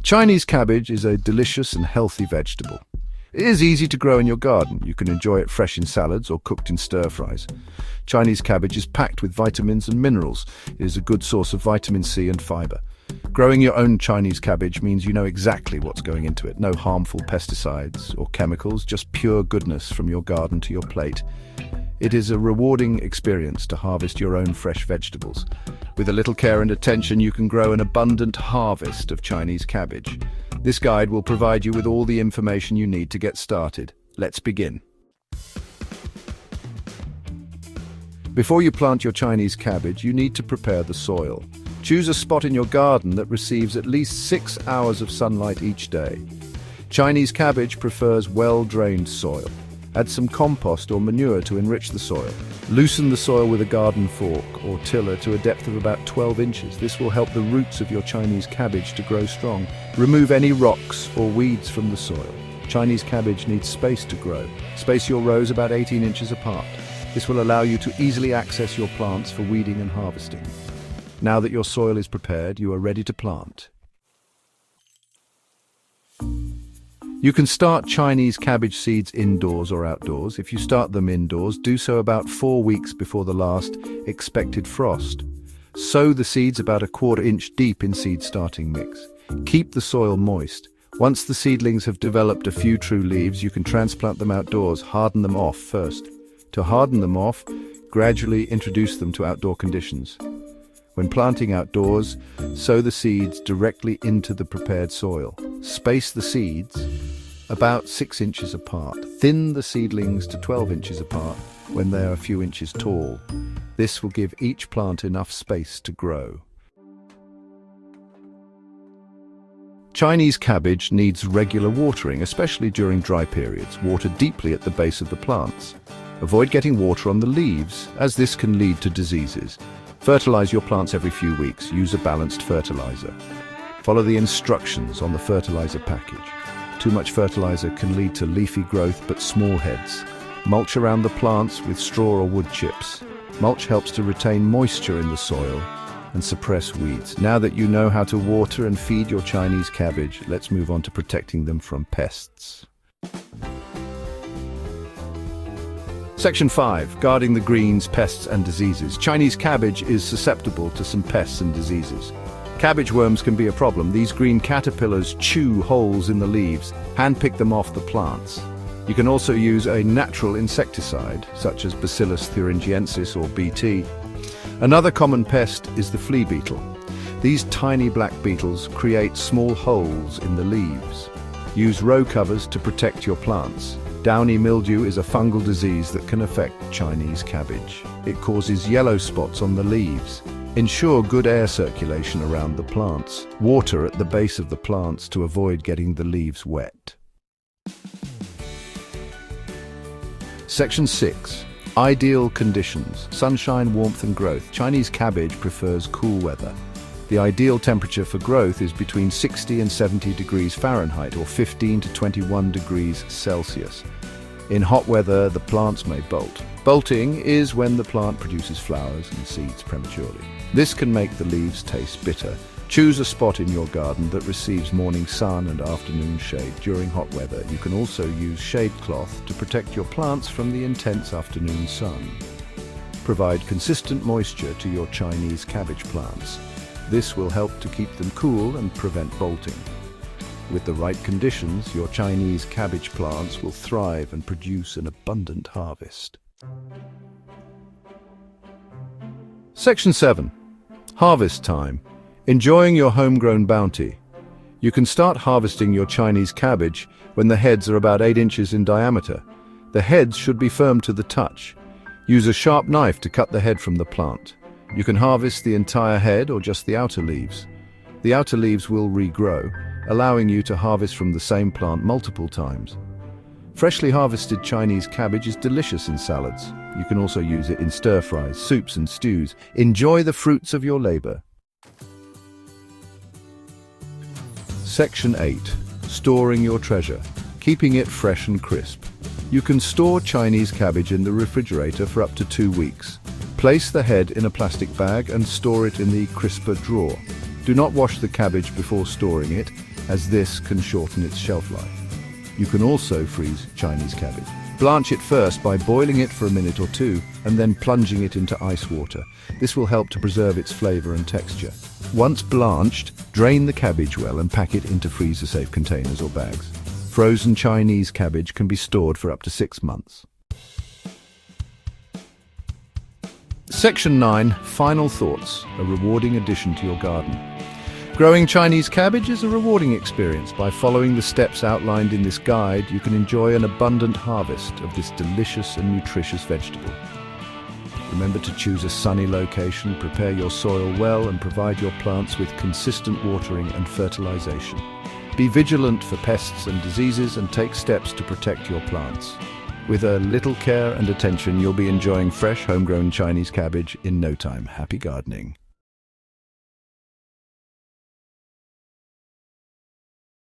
Chinese cabbage is a delicious and healthy vegetable. It is easy to grow in your garden. You can enjoy it fresh in salads or cooked in stir-fries. Chinese cabbage is packed with vitamins and minerals. It is a good source of vitamin C and fiber. Growing your own Chinese cabbage means you know exactly what's going into it. No harmful pesticides or chemicals, just pure goodness from your garden to your plate. It is a rewarding experience to harvest your own fresh vegetables. With a little care and attention, you can grow an abundant harvest of Chinese cabbage. This guide will provide you with all the information you need to get started. Let's begin. Before you plant your Chinese cabbage, you need to prepare the soil. Choose a spot in your garden that receives at least 6 hours of sunlight each day. Chinese cabbage prefers well-drained soil. Add some compost or manure to enrich the soil. Loosen the soil with a garden fork or tiller to a depth of about 12 inches. This will help the roots of your Chinese cabbage to grow strong. Remove any rocks or weeds from the soil. Chinese cabbage needs space to grow. Space your rows about 18 inches apart. This will allow you to easily access your plants for weeding and harvesting. Now that your soil is prepared, you are ready to plant. You can start Chinese cabbage seeds indoors or outdoors. If you start them indoors, do so about 4 weeks before the last expected frost. Sow the seeds about a 1/4 inch deep in seed starting mix. Keep the soil moist. Once the seedlings have developed a few true leaves, you can transplant them outdoors. Harden them off first. To harden them off, gradually introduce them to outdoor conditions. When planting outdoors, sow the seeds directly into the prepared soil. Space the seeds about 6 inches apart. Thin the seedlings to 12 inches apart when they are a few inches tall. This will give each plant enough space to grow. Chinese cabbage needs regular watering, especially during dry periods. Water deeply at the base of the plants. Avoid getting water on the leaves, as this can lead to diseases. Fertilize your plants every few weeks. Use a balanced fertilizer. Follow the instructions on the fertilizer package. Too much fertilizer can lead to leafy growth but small heads. Mulch around the plants with straw or wood chips. Mulch helps to retain moisture in the soil and suppress weeds. Now that you know how to water and feed your Chinese cabbage, let's move on to protecting them from pests. Section 5. Guarding the greens, pests and diseases. Chinese cabbage is susceptible to some pests and diseases. Cabbage worms can be a problem. These green caterpillars chew holes in the leaves, hand-pick them off the plants. You can also use a natural insecticide, such as Bacillus thuringiensis or BT. Another common pest is the flea beetle. These tiny black beetles create small holes in the leaves. Use row covers to protect your plants. Downy mildew is a fungal disease that can affect Chinese cabbage. It causes yellow spots on the leaves. Ensure good air circulation around the plants. Water at the base of the plants to avoid getting the leaves wet. Section 6. Ideal conditions. Sunshine, warmth and growth. Chinese cabbage prefers cool weather. The ideal temperature for growth is between 60 and 70 degrees Fahrenheit or 15 to 21 degrees Celsius. In hot weather, the plants may bolt. Bolting is when the plant produces flowers and seeds prematurely. This can make the leaves taste bitter. Choose a spot in your garden that receives morning sun and afternoon shade during hot weather. You can also use shade cloth to protect your plants from the intense afternoon sun. Provide consistent moisture to your Chinese cabbage plants. This will help to keep them cool and prevent bolting. With the right conditions, your Chinese cabbage plants will thrive and produce an abundant harvest. Section 7. Harvest time. Enjoying your homegrown bounty. You can start harvesting your Chinese cabbage when the heads are about 8 inches in diameter. The heads should be firm to the touch. Use a sharp knife to cut the head from the plant. You can harvest the entire head or just the outer leaves. The outer leaves will regrow, allowing you to harvest from the same plant multiple times. Freshly harvested Chinese cabbage is delicious in salads. You can also use it in stir-fries, soups and stews. Enjoy the fruits of your labor. Section 8. Storing your treasure. Keeping it fresh and crisp. You can store Chinese cabbage in the refrigerator for up to 2 weeks. Place the head in a plastic bag and store it in the crisper drawer. Do not wash the cabbage before storing it. as this can shorten its shelf life. You can also freeze Chinese cabbage. Blanch it first by boiling it for a minute or two and then plunging it into ice water. This will help to preserve its flavor and texture. Once blanched, drain the cabbage well and pack it into freezer-safe containers or bags. Frozen Chinese cabbage can be stored for up to 6 months. Section 9. Final thoughts, a rewarding addition to your garden. Growing Chinese cabbage is a rewarding experience. By following the steps outlined in this guide, you can enjoy an abundant harvest of this delicious and nutritious vegetable. Remember to choose a sunny location, prepare your soil well, and provide your plants with consistent watering and fertilization. Be vigilant for pests and diseases and take steps to protect your plants. With a little care and attention, you'll be enjoying fresh, homegrown Chinese cabbage in no time. Happy gardening!